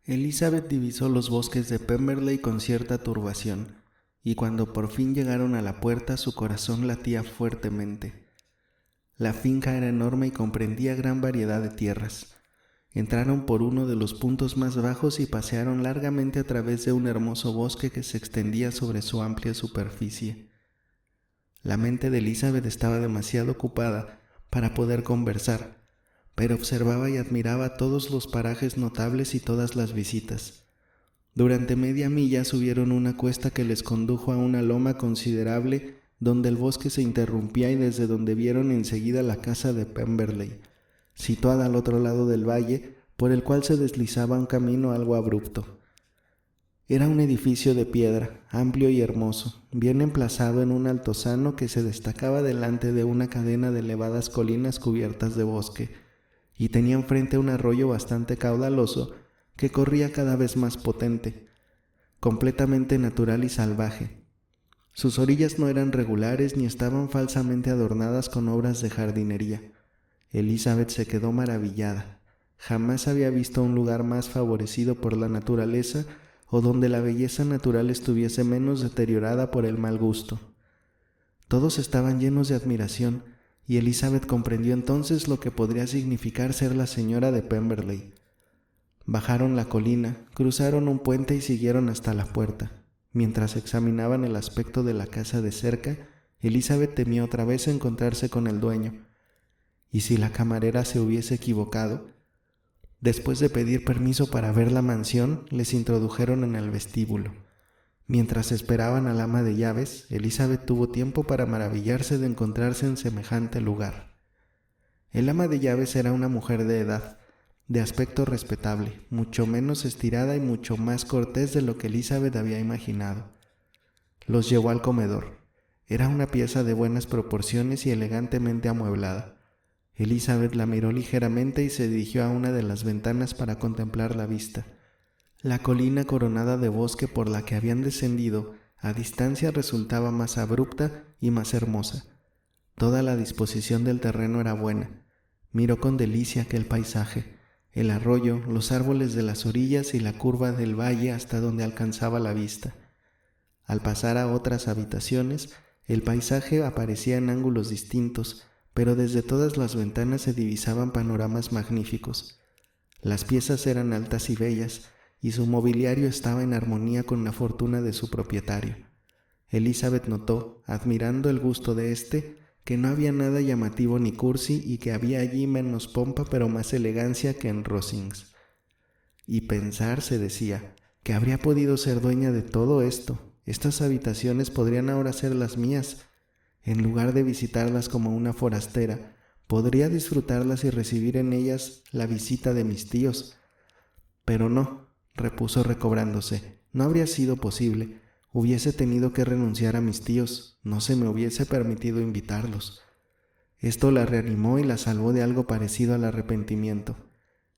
Elizabeth divisó los bosques de Pemberley con cierta turbación, y cuando por fin llegaron a la puerta su corazón latía fuertemente. La finca era enorme y comprendía gran variedad de tierras. Entraron por uno de los puntos más bajos y pasearon largamente a través de un hermoso bosque que se extendía sobre su amplia superficie. La mente de Elizabeth estaba demasiado ocupada para poder conversar, pero observaba y admiraba todos los parajes notables y todas las visitas. Durante media milla subieron una cuesta que les condujo a una loma considerable donde el bosque se interrumpía y desde donde vieron enseguida la casa de Pemberley, situada al otro lado del valle, por el cual se deslizaba un camino algo abrupto. Era un edificio de piedra, amplio y hermoso, bien emplazado en un altozano que se destacaba delante de una cadena de elevadas colinas cubiertas de bosque, y tenía enfrente un arroyo bastante caudaloso que corría cada vez más potente, completamente natural y salvaje. Sus orillas no eran regulares ni estaban falsamente adornadas con obras de jardinería. Elizabeth se quedó maravillada. Jamás había visto un lugar más favorecido por la naturaleza o donde la belleza natural estuviese menos deteriorada por el mal gusto. Todos estaban llenos de admiración, y Elizabeth comprendió entonces lo que podría significar ser la señora de Pemberley. Bajaron la colina, cruzaron un puente y siguieron hasta la puerta. Mientras examinaban el aspecto de la casa de cerca, Elizabeth temió otra vez encontrarse con el dueño. ¿Y si la camarera se hubiese equivocado? Después de pedir permiso para ver la mansión, les introdujeron en el vestíbulo. Mientras esperaban al ama de llaves, Elizabeth tuvo tiempo para maravillarse de encontrarse en semejante lugar. El ama de llaves era una mujer de edad, de aspecto respetable, mucho menos estirada y mucho más cortés de lo que Elizabeth había imaginado. Los llevó al comedor. Era una pieza de buenas proporciones y elegantemente amueblada. Elizabeth la miró ligeramente y se dirigió a una de las ventanas para contemplar la vista. La colina coronada de bosque por la que habían descendido, a distancia resultaba más abrupta y más hermosa. Toda la disposición del terreno era buena. Miró con delicia aquel paisaje, el arroyo, los árboles de las orillas y la curva del valle hasta donde alcanzaba la vista. Al pasar a otras habitaciones, el paisaje aparecía en ángulos distintos, pero desde todas las ventanas se divisaban panoramas magníficos. Las piezas eran altas y bellas, y su mobiliario estaba en armonía con la fortuna de su propietario. Elizabeth notó, admirando el gusto de éste, que no había nada llamativo ni cursi y que había allí menos pompa pero más elegancia que en Rosings. Y pensar, se decía, que habría podido ser dueña de todo esto. Estas habitaciones podrían ahora ser las mías. En lugar de visitarlas como una forastera, podría disfrutarlas y recibir en ellas la visita de mis tíos. Pero no, repuso recobrándose, no habría sido posible. Hubiese tenido que renunciar a mis tíos, no se me hubiese permitido invitarlos. Esto la reanimó y la salvó de algo parecido al arrepentimiento.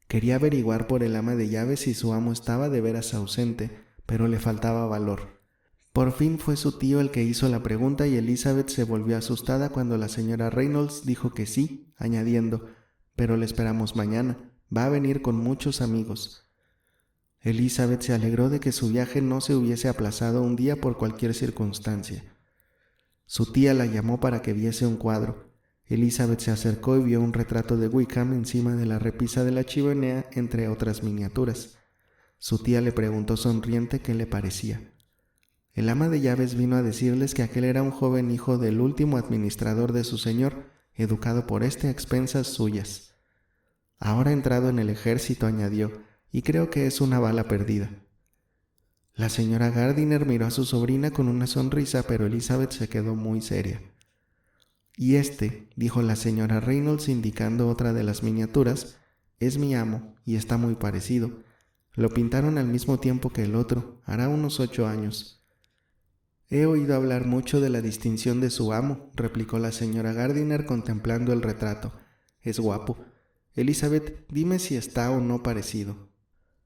Quería averiguar por el ama de llaves si su amo estaba de veras ausente, pero le faltaba valor. Por fin fue su tío el que hizo la pregunta y Elizabeth se volvió asustada cuando la señora Reynolds dijo que sí, añadiendo, «Pero le esperamos mañana, va a venir con muchos amigos». Elizabeth se alegró de que su viaje no se hubiese aplazado un día por cualquier circunstancia. Su tía la llamó para que viese un cuadro. Elizabeth se acercó y vio un retrato de Wickham encima de la repisa de la chimenea, entre otras miniaturas. Su tía le preguntó sonriente qué le parecía. El ama de llaves vino a decirles que aquel era un joven hijo del último administrador de su señor, educado por éste a expensas suyas. Ahora ha entrado en el ejército, añadió, y creo que es una bala perdida. La señora Gardiner miró a su sobrina con una sonrisa, pero Elizabeth se quedó muy seria. «Y este», dijo la señora Reynolds indicando otra de las miniaturas, «es mi amo y está muy parecido. Lo pintaron al mismo tiempo que el otro, hará unos 8 años». «He oído hablar mucho de la distinción de su amo», replicó la señora Gardiner contemplando el retrato. «Es guapo. Elizabeth, dime si está o no parecido».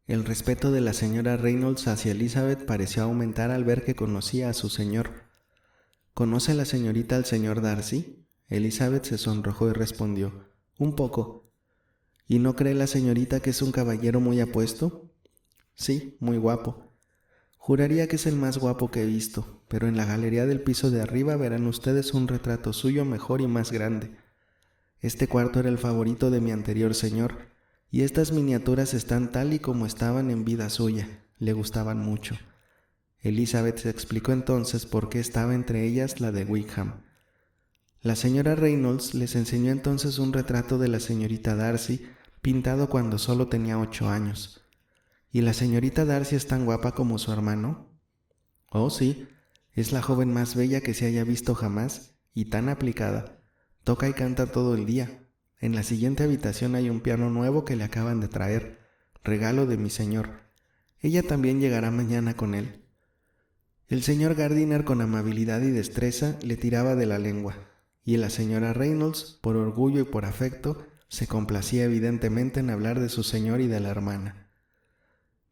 El respeto de la señora Reynolds hacia Elizabeth pareció aumentar al ver que conocía a su señor. «¿Conoce la señorita al señor Darcy?» Elizabeth se sonrojó y respondió, «Un poco». «¿Y no cree la señorita que es un caballero muy apuesto?» Sí, muy guapo. Juraría que es el más guapo que he visto, pero en la galería del piso de arriba verán ustedes un retrato suyo mejor y más grande. Este cuarto era el favorito de mi anterior señor, y estas miniaturas están tal y como estaban en vida suya. Le gustaban mucho. Elizabeth se explicó entonces por qué estaba entre ellas la de Wickham. La señora Reynolds les enseñó entonces un retrato de la señorita Darcy, pintado cuando solo tenía 8 años. ¿Y la señorita Darcy es tan guapa como su hermano? Oh, sí, es la joven más bella que se haya visto jamás, y tan aplicada. Toca y canta todo el día. En la siguiente habitación hay un piano nuevo que le acaban de traer, regalo de mi señor. Ella también llegará mañana con él. El señor Gardiner, con amabilidad y destreza, le tiraba de la lengua, y la señora Reynolds, por orgullo y por afecto, se complacía evidentemente en hablar de su señor y de la hermana.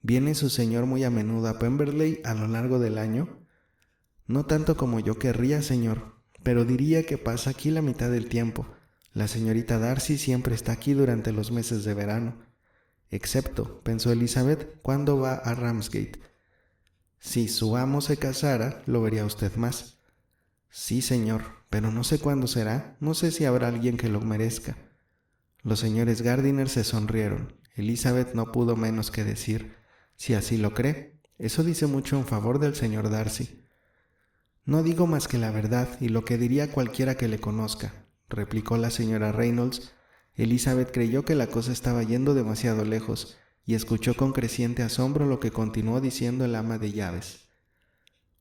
¿Viene su señor muy a menudo a Pemberley a lo largo del año? No tanto como yo querría, señor, pero diría que pasa aquí la mitad del tiempo. La señorita Darcy siempre está aquí durante los meses de verano. Excepto, pensó Elizabeth, cuando va a Ramsgate. Si su amo se casara, lo vería usted más. Sí, señor, pero no sé cuándo será, no sé si habrá alguien que lo merezca. Los señores Gardiner se sonrieron. Elizabeth no pudo menos que decir: si así lo cree, eso dice mucho en favor del señor Darcy. No digo más que la verdad y lo que diría cualquiera que le conozca, replicó la señora Reynolds. Elizabeth creyó que la cosa estaba yendo demasiado lejos y escuchó con creciente asombro lo que continuó diciendo el ama de llaves.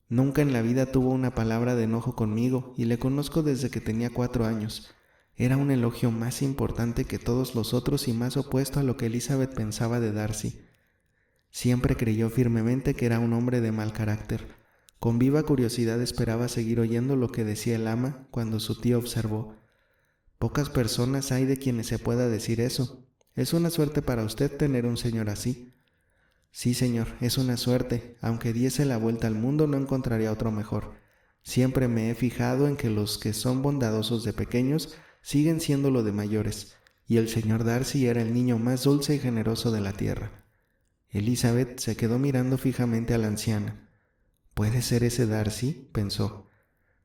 Nunca en la vida tuvo una palabra de enojo conmigo y le conozco desde que tenía 4 años. Era un elogio más importante que todos los otros y más opuesto a lo que Elizabeth pensaba de Darcy. Siempre creyó firmemente que era un hombre de mal carácter. Con viva curiosidad esperaba seguir oyendo lo que decía el ama cuando su tío observó: pocas personas hay de quienes se pueda decir eso. Es una suerte para usted tener un señor así. Sí, señor, es una suerte. Aunque diese la vuelta al mundo no encontraría otro mejor. Siempre me he fijado en que los que son bondadosos de pequeños siguen siendo lo de mayores, y el señor Darcy era el niño más dulce y generoso de la tierra. Elizabeth se quedó mirando fijamente a la anciana. ¿Puede ser ese Darcy?, pensó.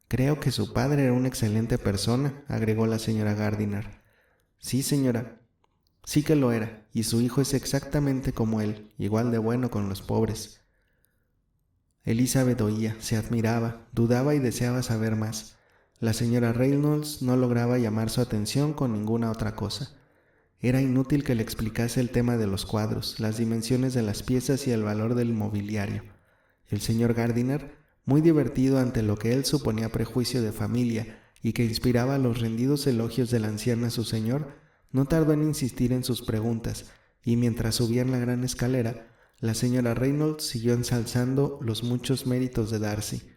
Creo que su padre era una excelente persona, agregó la señora Gardiner. Sí, señora, sí que lo era, y su hijo es exactamente como él, igual de bueno con los pobres. Elizabeth oía, se admiraba, dudaba y deseaba saber más. La señora Reynolds no lograba llamar su atención con ninguna otra cosa. Era inútil que le explicase el tema de los cuadros, las dimensiones de las piezas y el valor del mobiliario. El señor Gardiner, muy divertido ante lo que él suponía prejuicio de familia y que inspiraba los rendidos elogios de la anciana a su señor, no tardó en insistir en sus preguntas, y mientras subían la gran escalera, la señora Reynolds siguió ensalzando los muchos méritos de Darcy.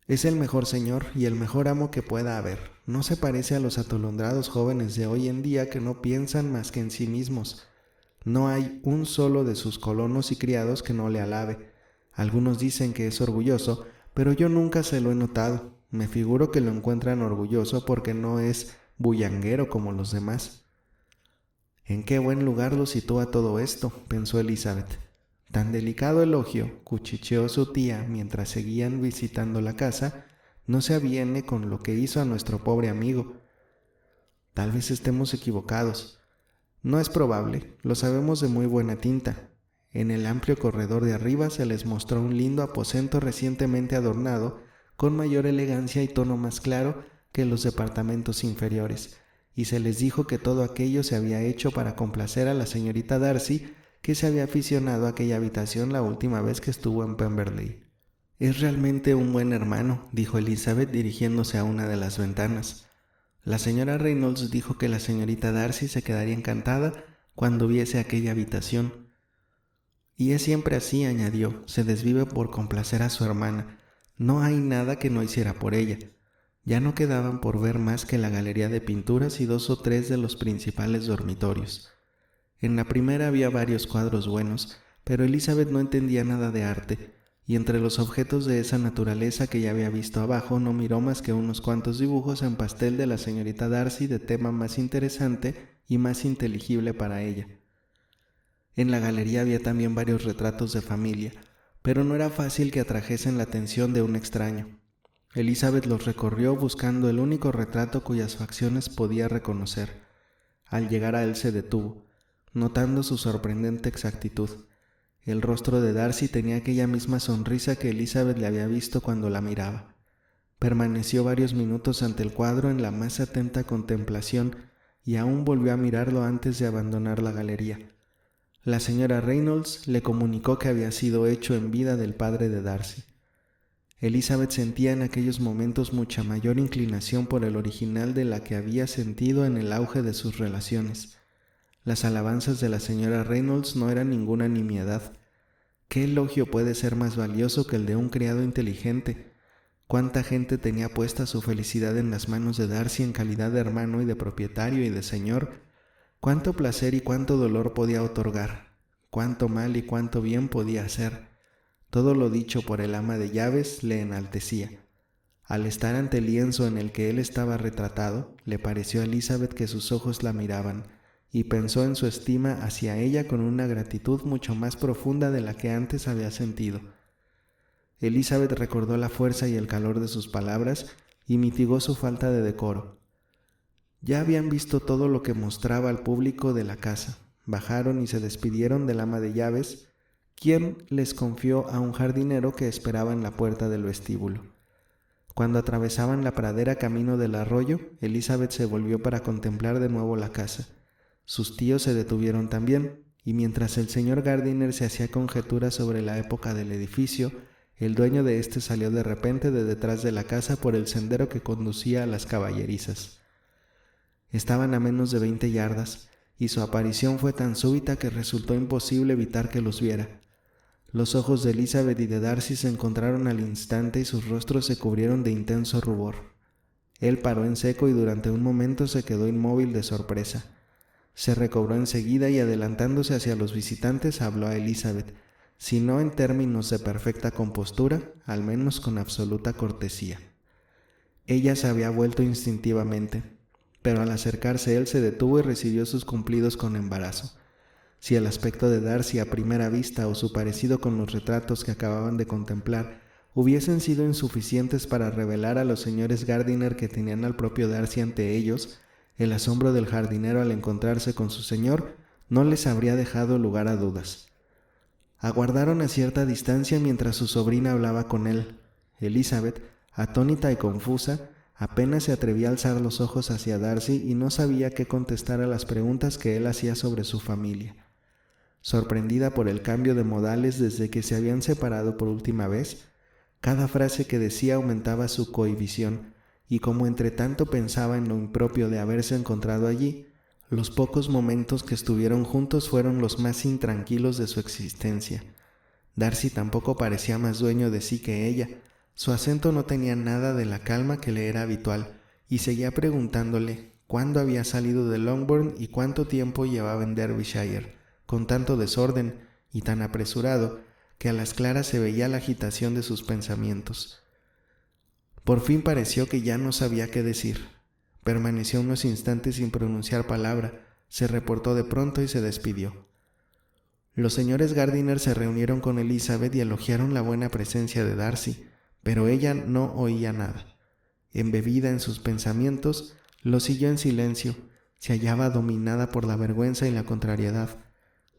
Es el mejor señor y el mejor amo que pueda haber. No se parece a los atolondrados jóvenes de hoy en día que no piensan más que en sí mismos. No hay un solo de sus colonos y criados que no le alabe. Algunos dicen que es orgulloso, pero yo nunca se lo he notado. Me figuro que lo encuentran orgulloso porque no es bullanguero como los demás. ¿En qué buen lugar lo sitúa todo esto?, pensó Elizabeth. Tan delicado elogio, cuchicheó su tía mientras seguían visitando la casa, no se aviene con lo que hizo a nuestro pobre amigo. Tal vez estemos equivocados. No es probable, lo sabemos de muy buena tinta. En el amplio corredor de arriba se les mostró un lindo aposento recientemente adornado, con mayor elegancia y tono más claro que los departamentos inferiores, y se les dijo que todo aquello se había hecho para complacer a la señorita Darcy, que se había aficionado a aquella habitación la última vez que estuvo en Pemberley. Es realmente un buen hermano, dijo Elizabeth dirigiéndose a una de las ventanas. La señora Reynolds dijo que la señorita Darcy se quedaría encantada cuando viese aquella habitación. Y es siempre así, añadió, se desvive por complacer a su hermana. No hay nada que no hiciera por ella. Ya no quedaban por ver más que la galería de pinturas y 2 o 3 de los principales dormitorios. En la primera había varios cuadros buenos, pero Elizabeth no entendía nada de arte, y entre los objetos de esa naturaleza que ya había visto abajo no miró más que unos cuantos dibujos en pastel de la señorita Darcy de tema más interesante y más inteligible para ella. En la galería había también varios retratos de familia, pero no era fácil que atrajesen la atención de un extraño. Elizabeth los recorrió buscando el único retrato cuyas facciones podía reconocer. Al llegar a él se detuvo, notando su sorprendente exactitud. El rostro de Darcy tenía aquella misma sonrisa que Elizabeth le había visto cuando la miraba. Permaneció varios minutos ante el cuadro en la más atenta contemplación y aún volvió a mirarlo antes de abandonar la galería. La señora Reynolds le comunicó que había sido hecho en vida del padre de Darcy. Elizabeth sentía en aquellos momentos mucha mayor inclinación por el original de la que había sentido en el auge de sus relaciones. Las alabanzas de la señora Reynolds no eran ninguna nimiedad. ¿Qué elogio puede ser más valioso que el de un criado inteligente? ¿Cuánta gente tenía puesta su felicidad en las manos de Darcy en calidad de hermano y de propietario y de señor? ¿Cuánto placer y cuánto dolor podía otorgar? ¿Cuánto mal y cuánto bien podía hacer? Todo lo dicho por el ama de llaves le enaltecía. Al estar ante el lienzo en el que él estaba retratado, le pareció a Elizabeth que sus ojos la miraban, y pensó en su estima hacia ella con una gratitud mucho más profunda de la que antes había sentido. Elizabeth recordó la fuerza y el calor de sus palabras y mitigó su falta de decoro. Ya habían visto todo lo que mostraba al público de la casa. Bajaron y se despidieron del ama de llaves, quien les confió a un jardinero que esperaba en la puerta del vestíbulo. Cuando atravesaban la pradera camino del arroyo, Elizabeth se volvió para contemplar de nuevo la casa. Sus tíos se detuvieron también, y mientras el señor Gardiner se hacía conjeturas sobre la época del edificio, el dueño de éste salió de repente de detrás de la casa por el sendero que conducía a las caballerizas. Estaban a menos de 20 yardas, y su aparición fue tan súbita que resultó imposible evitar que los viera. Los ojos de Elizabeth y de Darcy se encontraron al instante y sus rostros se cubrieron de intenso rubor. Él paró en seco y durante un momento se quedó inmóvil de sorpresa. Se recobró enseguida y adelantándose hacia los visitantes habló a Elizabeth, si no en términos de perfecta compostura, al menos con absoluta cortesía. Ella se había vuelto instintivamente, pero al acercarse él se detuvo y recibió sus cumplidos con embarazo. Si el aspecto de Darcy a primera vista o su parecido con los retratos que acababan de contemplar hubiesen sido insuficientes para revelar a los señores Gardiner que tenían al propio Darcy ante ellos, el asombro del jardinero al encontrarse con su señor no les habría dejado lugar a dudas. Aguardaron a cierta distancia mientras su sobrina hablaba con él. Elizabeth, atónita y confusa, apenas se atrevía a alzar los ojos hacia Darcy y no sabía qué contestar a las preguntas que él hacía sobre su familia. Sorprendida por el cambio de modales desde que se habían separado por última vez, cada frase que decía aumentaba su cohibición, y como entre tanto pensaba en lo impropio de haberse encontrado allí, los pocos momentos que estuvieron juntos fueron los más intranquilos de su existencia. Darcy tampoco parecía más dueño de sí que ella. Su acento no tenía nada de la calma que le era habitual, y seguía preguntándole cuándo había salido de Longbourn y cuánto tiempo llevaba en Derbyshire, con tanto desorden y tan apresurado que a las claras se veía la agitación de sus pensamientos. Por fin pareció que ya no sabía qué decir. Permaneció unos instantes sin pronunciar palabra, se reportó de pronto y se despidió. Los señores Gardiner se reunieron con Elizabeth y elogiaron la buena presencia de Darcy, pero ella no oía nada. Embebida en sus pensamientos, lo siguió en silencio, se hallaba dominada por la vergüenza y la contrariedad.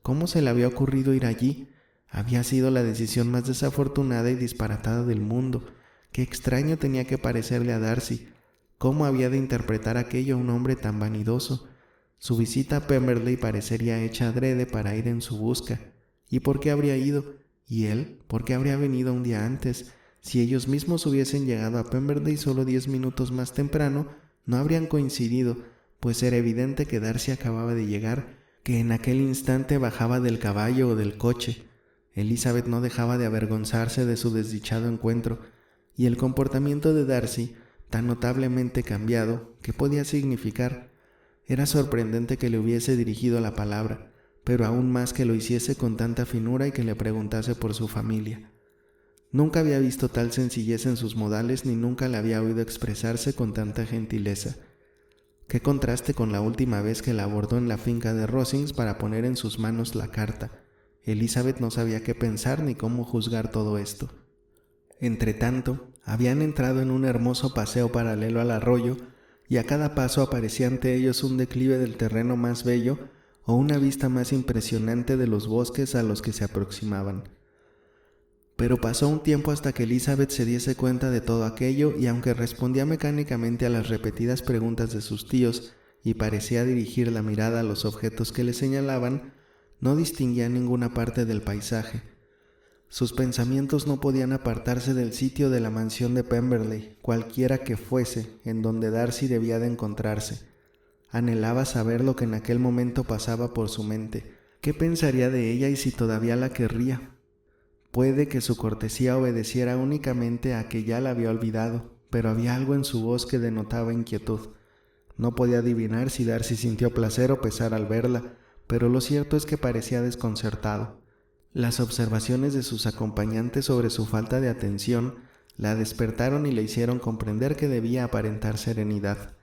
¿Cómo se le había ocurrido ir allí? Había sido la decisión más desafortunada y disparatada del mundo. Qué extraño tenía que parecerle a Darcy. ¿Cómo había de interpretar aquello un hombre tan vanidoso? Su visita a Pemberley parecería hecha adrede para ir en su busca. ¿Y por qué habría ido? ¿Y él? ¿Por qué habría venido un día antes? Si ellos mismos hubiesen llegado a Pemberley solo 10 minutos más temprano, no habrían coincidido, pues era evidente que Darcy acababa de llegar, que en aquel instante bajaba del caballo o del coche. Elizabeth no dejaba de avergonzarse de su desdichado encuentro, y el comportamiento de Darcy, tan notablemente cambiado, ¿qué podía significar? Era sorprendente que le hubiese dirigido la palabra, pero aún más que lo hiciese con tanta finura y que le preguntase por su familia. Nunca había visto tal sencillez en sus modales ni nunca le había oído expresarse con tanta gentileza. Qué contraste con la última vez que la abordó en la finca de Rosings para poner en sus manos la carta. Elizabeth no sabía qué pensar ni cómo juzgar todo esto. Entretanto, habían entrado en un hermoso paseo paralelo al arroyo y a cada paso aparecía ante ellos un declive del terreno más bello o una vista más impresionante de los bosques a los que se aproximaban. Pero pasó un tiempo hasta que Elizabeth se diese cuenta de todo aquello y aunque respondía mecánicamente a las repetidas preguntas de sus tíos y parecía dirigir la mirada a los objetos que le señalaban, no distinguía ninguna parte del paisaje. Sus pensamientos no podían apartarse del sitio de la mansión de Pemberley, cualquiera que fuese, en donde Darcy debía de encontrarse. Anhelaba saber lo que en aquel momento pasaba por su mente. ¿Qué pensaría de ella y si todavía la querría? Puede que su cortesía obedeciera únicamente a que ya la había olvidado, pero había algo en su voz que denotaba inquietud. No podía adivinar si Darcy sintió placer o pesar al verla, pero lo cierto es que parecía desconcertado. Las observaciones de sus acompañantes sobre su falta de atención la despertaron y le hicieron comprender que debía aparentar serenidad.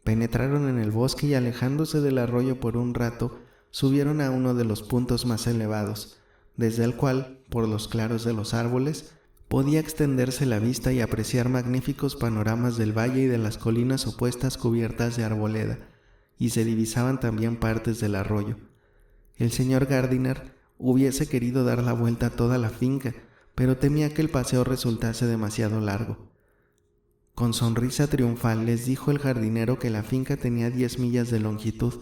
Penetraron en el bosque y alejándose del arroyo por un rato, subieron a uno de los puntos más elevados, desde el cual, por los claros de los árboles, podía extenderse la vista y apreciar magníficos panoramas del valle y de las colinas opuestas cubiertas de arboleda, y se divisaban también partes del arroyo. El señor Gardiner hubiese querido dar la vuelta a toda la finca, pero temía que el paseo resultase demasiado largo. Con sonrisa triunfal les dijo el jardinero que la finca tenía 10 millas de longitud,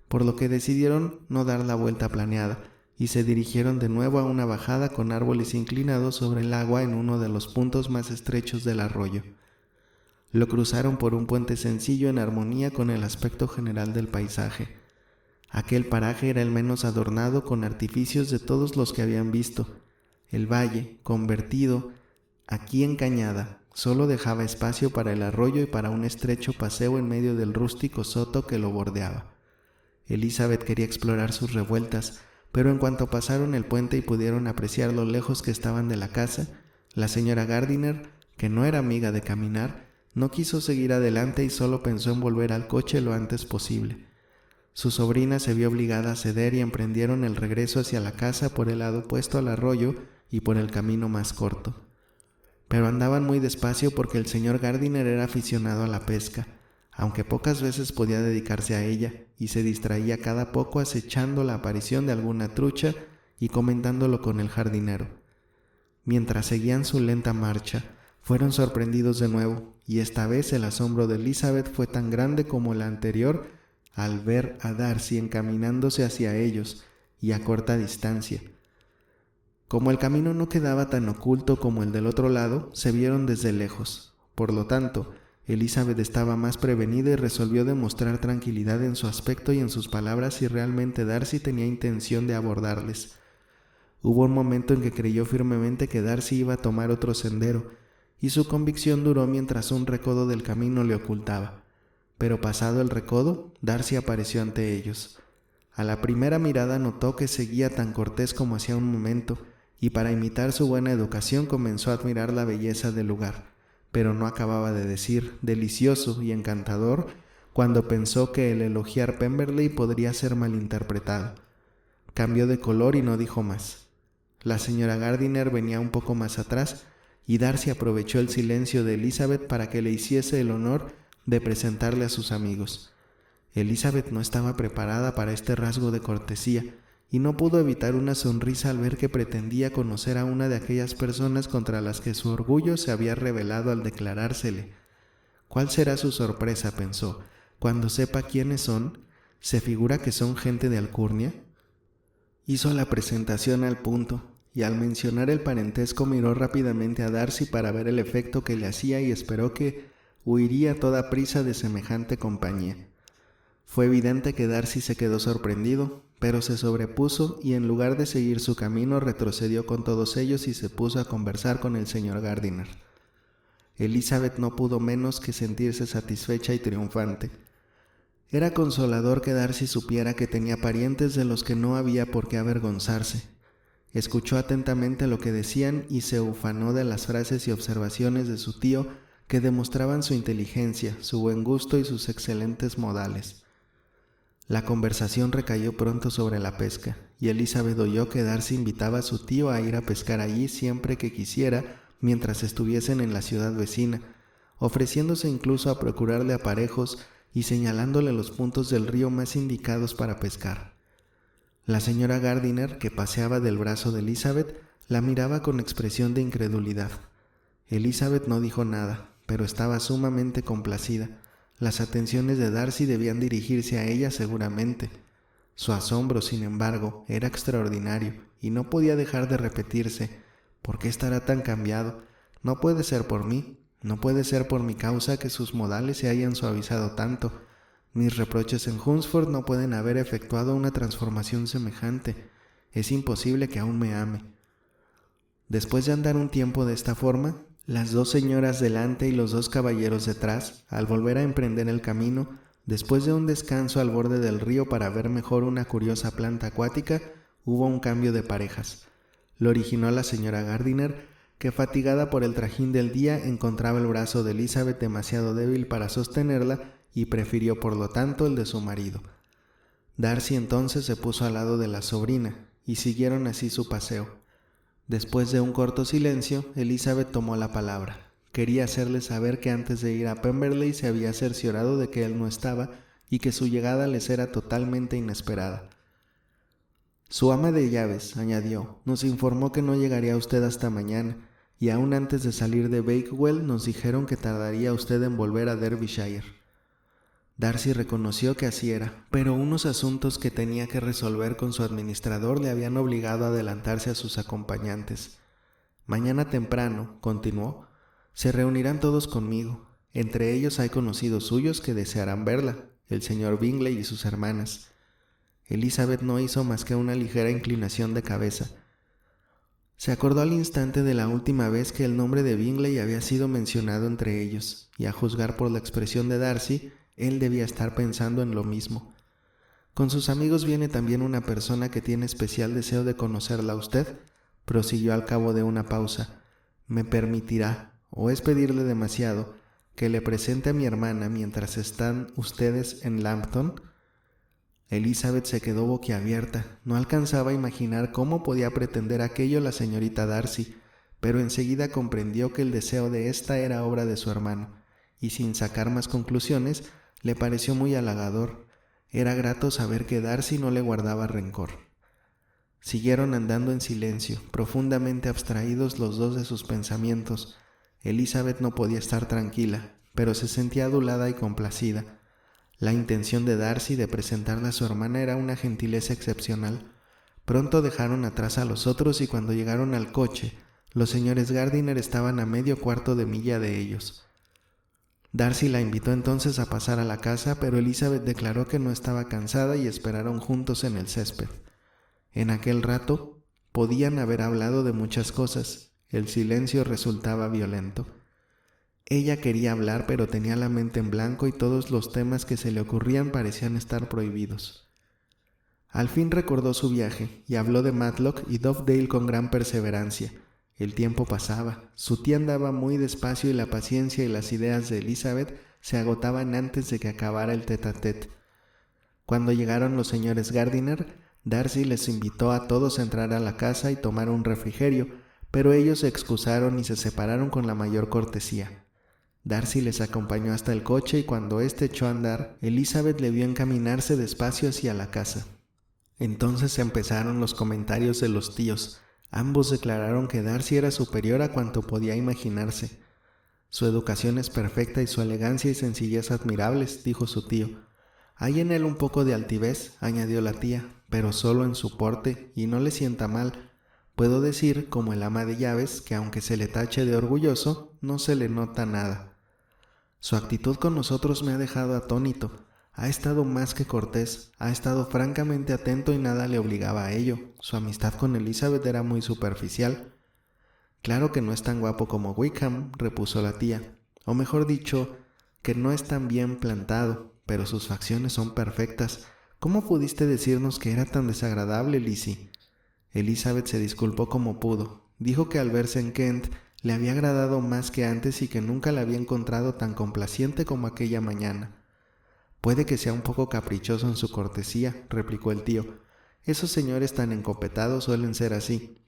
por lo que decidieron no dar la vuelta planeada, y se dirigieron de nuevo a una bajada con árboles inclinados sobre el agua en uno de los puntos más estrechos del arroyo. Lo cruzaron por un puente sencillo en armonía con el aspecto general del paisaje. Aquel paraje era el menos adornado con artificios de todos los que habían visto. El valle, convertido aquí en cañada, solo dejaba espacio para el arroyo y para un estrecho paseo en medio del rústico soto que lo bordeaba. Elizabeth quería explorar sus revueltas, pero en cuanto pasaron el puente y pudieron apreciar lo lejos que estaban de la casa, la señora Gardiner, que no era amiga de caminar, no quiso seguir adelante y solo pensó en volver al coche lo antes posible. Su sobrina se vio obligada a ceder y emprendieron el regreso hacia la casa por el lado opuesto al arroyo y por el camino más corto. Pero andaban muy despacio porque el señor Gardiner era aficionado a la pesca, aunque pocas veces podía dedicarse a ella, y se distraía cada poco acechando la aparición de alguna trucha y comentándolo con el jardinero. Mientras seguían su lenta marcha, fueron sorprendidos de nuevo, y esta vez el asombro de Elizabeth fue tan grande como la anterior al ver a Darcy encaminándose hacia ellos y a corta distancia. Como el camino no quedaba tan oculto como el del otro lado, se vieron desde lejos. Por lo tanto, Elizabeth estaba más prevenida y resolvió demostrar tranquilidad en su aspecto y en sus palabras si realmente Darcy tenía intención de abordarles. Hubo un momento en que creyó firmemente que Darcy iba a tomar otro sendero, y su convicción duró mientras un recodo del camino le ocultaba. Pero pasado el recodo, Darcy apareció ante ellos. A la primera mirada notó que seguía tan cortés como hacía un momento, y para imitar su buena educación comenzó a admirar la belleza del lugar. Pero no acababa de decir delicioso y encantador cuando pensó que el elogiar Pemberley podría ser malinterpretado. Cambió de color y no dijo más. La señora Gardiner venía un poco más atrás y Darcy aprovechó el silencio de Elizabeth para que le hiciese el honor de presentarle a sus amigos. Elizabeth no estaba preparada para este rasgo de cortesía y no pudo evitar una sonrisa al ver que pretendía conocer a una de aquellas personas contra las que su orgullo se había rebelado al declarársele. ¿Cuál será su sorpresa?, pensó, cuando sepa quiénes son. ¿Se figura que son gente de alcurnia? Hizo la presentación al punto, y al mencionar el parentesco miró rápidamente a Darcy para ver el efecto que le hacía y esperó que huiría a toda prisa de semejante compañía. Fue evidente que Darcy se quedó sorprendido, pero se sobrepuso y en lugar de seguir su camino retrocedió con todos ellos y se puso a conversar con el señor Gardiner. Elizabeth no pudo menos que sentirse satisfecha y triunfante. Era consolador que Darcy supiera que tenía parientes de los que no había por qué avergonzarse. Escuchó atentamente lo que decían y se ufanó de las frases y observaciones de su tío que demostraban su inteligencia, su buen gusto y sus excelentes modales. La conversación recayó pronto sobre la pesca, y Elizabeth oyó que Darcy invitaba a su tío a ir a pescar allí siempre que quisiera mientras estuviesen en la ciudad vecina, ofreciéndose incluso a procurarle aparejos y señalándole los puntos del río más indicados para pescar. La señora Gardiner, que paseaba del brazo de Elizabeth, la miraba con expresión de incredulidad. Elizabeth no dijo nada, pero estaba sumamente complacida. Las atenciones de Darcy debían dirigirse a ella seguramente. Su asombro, sin embargo, era extraordinario y no podía dejar de repetirse. ¿Por qué estará tan cambiado? No puede ser por mí, no puede ser por mi causa que sus modales se hayan suavizado tanto. Mis reproches en Hunsford no pueden haber efectuado una transformación semejante. Es imposible que aún me ame. Después de andar un tiempo de esta forma, las dos señoras delante y los dos caballeros detrás, al volver a emprender el camino, después de un descanso al borde del río para ver mejor una curiosa planta acuática, hubo un cambio de parejas. Lo originó la señora Gardiner, que fatigada por el trajín del día encontraba el brazo de Elizabeth demasiado débil para sostenerla y prefirió por lo tanto el de su marido. Darcy entonces se puso al lado de la sobrina y siguieron así su paseo. Después de un corto silencio, Elizabeth tomó la palabra. Quería hacerle saber que antes de ir a Pemberley se había cerciorado de que él no estaba y que su llegada les era totalmente inesperada. Su ama de llaves, añadió, nos informó que no llegaría usted hasta mañana, y aún antes de salir de Bakewell nos dijeron que tardaría usted en volver a Derbyshire. Darcy reconoció que así era, pero unos asuntos que tenía que resolver con su administrador le habían obligado a adelantarse a sus acompañantes. Mañana temprano, continuó, se reunirán todos conmigo. Entre ellos hay conocidos suyos que desearán verla, el señor Bingley y sus hermanas. Elizabeth no hizo más que una ligera inclinación de cabeza. Se acordó al instante de la última vez que el nombre de Bingley había sido mencionado entre ellos, y a juzgar por la expresión de Darcy, él debía estar pensando en lo mismo. Con sus amigos viene también una persona que tiene especial deseo de conocerla a usted, prosiguió al cabo de una pausa. Me permitirá, o es pedirle demasiado, que le presente a mi hermana mientras están ustedes en Lambton. Elizabeth se quedó boquiabierta. No alcanzaba a imaginar cómo podía pretender aquello la señorita Darcy, pero enseguida comprendió que el deseo de ésta era obra de su hermano, y sin sacar más conclusiones, le pareció muy halagador. Era grato saber que Darcy no le guardaba rencor. Siguieron andando en silencio, profundamente abstraídos los dos de sus pensamientos. Elizabeth no podía estar tranquila, pero se sentía adulada y complacida. La intención de Darcy de presentarla a su hermana era una gentileza excepcional. Pronto dejaron atrás a los otros y cuando llegaron al coche, los señores Gardiner estaban a medio cuarto de milla de ellos. Darcy la invitó entonces a pasar a la casa, pero Elizabeth declaró que no estaba cansada y esperaron juntos en el césped. En aquel rato podían haber hablado de muchas cosas. El silencio resultaba violento. Ella quería hablar, pero tenía la mente en blanco y todos los temas que se le ocurrían parecían estar prohibidos. Al fin recordó su viaje y habló de Matlock y Dovedale con gran perseverancia. El tiempo pasaba, su tía andaba muy despacio y la paciencia y las ideas de Elizabeth se agotaban antes de que acabara el tete-a-tete. Cuando llegaron los señores Gardiner, Darcy les invitó a todos a entrar a la casa y tomar un refrigerio, pero ellos se excusaron y se separaron con la mayor cortesía. Darcy les acompañó hasta el coche y cuando éste echó a andar, Elizabeth le vio encaminarse despacio hacia la casa. Entonces empezaron los comentarios de los tíos. Ambos declararon que Darcy era superior a cuanto podía imaginarse. Su educación es perfecta y su elegancia y sencillez admirables, dijo su tío. Hay en él un poco de altivez, añadió la tía, pero solo en su porte y no le sienta mal. Puedo decir, como el ama de llaves, que aunque se le tache de orgulloso, no se le nota nada. Su actitud con nosotros me ha dejado atónito. Ha estado más que cortés, ha estado francamente atento y nada le obligaba a ello. Su amistad con Elizabeth era muy superficial. Claro que no es tan guapo como Wickham, repuso la tía. O mejor dicho, que no es tan bien plantado, pero sus facciones son perfectas. ¿Cómo pudiste decirnos que era tan desagradable, Lizzie? Elizabeth se disculpó como pudo. Dijo que al verse en Kent Le había agradado más que antes y que nunca la había encontrado tan complaciente como aquella mañana. «Puede que sea un poco caprichoso en su cortesía», replicó el tío. «Esos señores tan encopetados suelen ser así.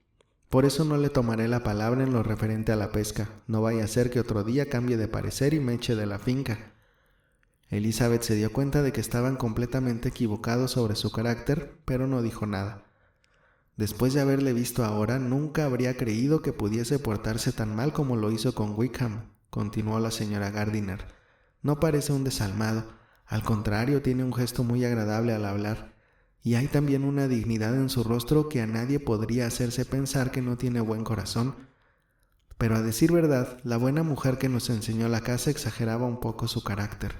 Por eso no le tomaré la palabra en lo referente a la pesca. No vaya a ser que otro día cambie de parecer y me eche de la finca». Elizabeth se dio cuenta de que estaban completamente equivocados sobre su carácter, pero no dijo nada. Después de haberle visto ahora, nunca habría creído que pudiese portarse tan mal como lo hizo con Wickham, continuó la señora Gardiner. No parece un desalmado, al contrario, tiene un gesto muy agradable al hablar, y hay también una dignidad en su rostro que a nadie podría hacerse pensar que no tiene buen corazón. Pero a decir verdad, la buena mujer que nos enseñó la casa exageraba un poco su carácter.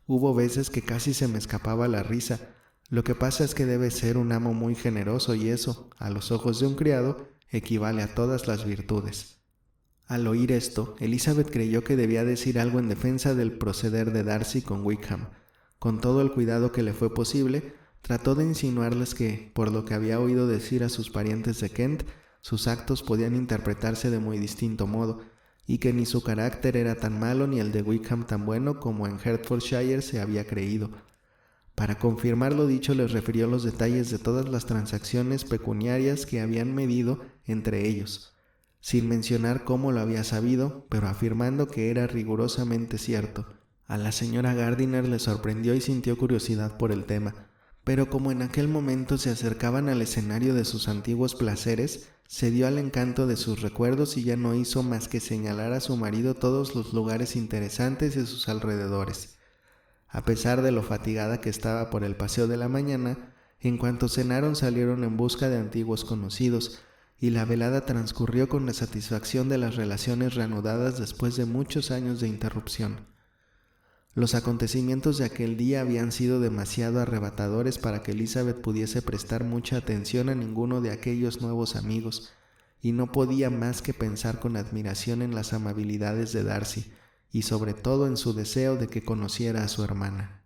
Hubo veces que casi se me escapaba la risa. Lo que pasa es que debe ser un amo muy generoso y eso, a los ojos de un criado, equivale a todas las virtudes. Al oír esto, Elizabeth creyó que debía decir algo en defensa del proceder de Darcy con Wickham. Con todo el cuidado que le fue posible, trató de insinuarles que, por lo que había oído decir a sus parientes de Kent, sus actos podían interpretarse de muy distinto modo, y que ni su carácter era tan malo ni el de Wickham tan bueno como en Hertfordshire se había creído. Para confirmar lo dicho, les refirió los detalles de todas las transacciones pecuniarias que habían medido entre ellos, sin mencionar cómo lo había sabido, pero afirmando que era rigurosamente cierto. A la señora Gardiner le sorprendió y sintió curiosidad por el tema, pero como en aquel momento se acercaban al escenario de sus antiguos placeres, se dio al encanto de sus recuerdos y ya no hizo más que señalar a su marido todos los lugares interesantes de sus alrededores. A pesar de lo fatigada que estaba por el paseo de la mañana, en cuanto cenaron salieron en busca de antiguos conocidos, y la velada transcurrió con la satisfacción de las relaciones reanudadas después de muchos años de interrupción. Los acontecimientos de aquel día habían sido demasiado arrebatadores para que Elizabeth pudiese prestar mucha atención a ninguno de aquellos nuevos amigos, y no podía más que pensar con admiración en las amabilidades de Darcy, y sobre todo en su deseo de que conociera a su hermana.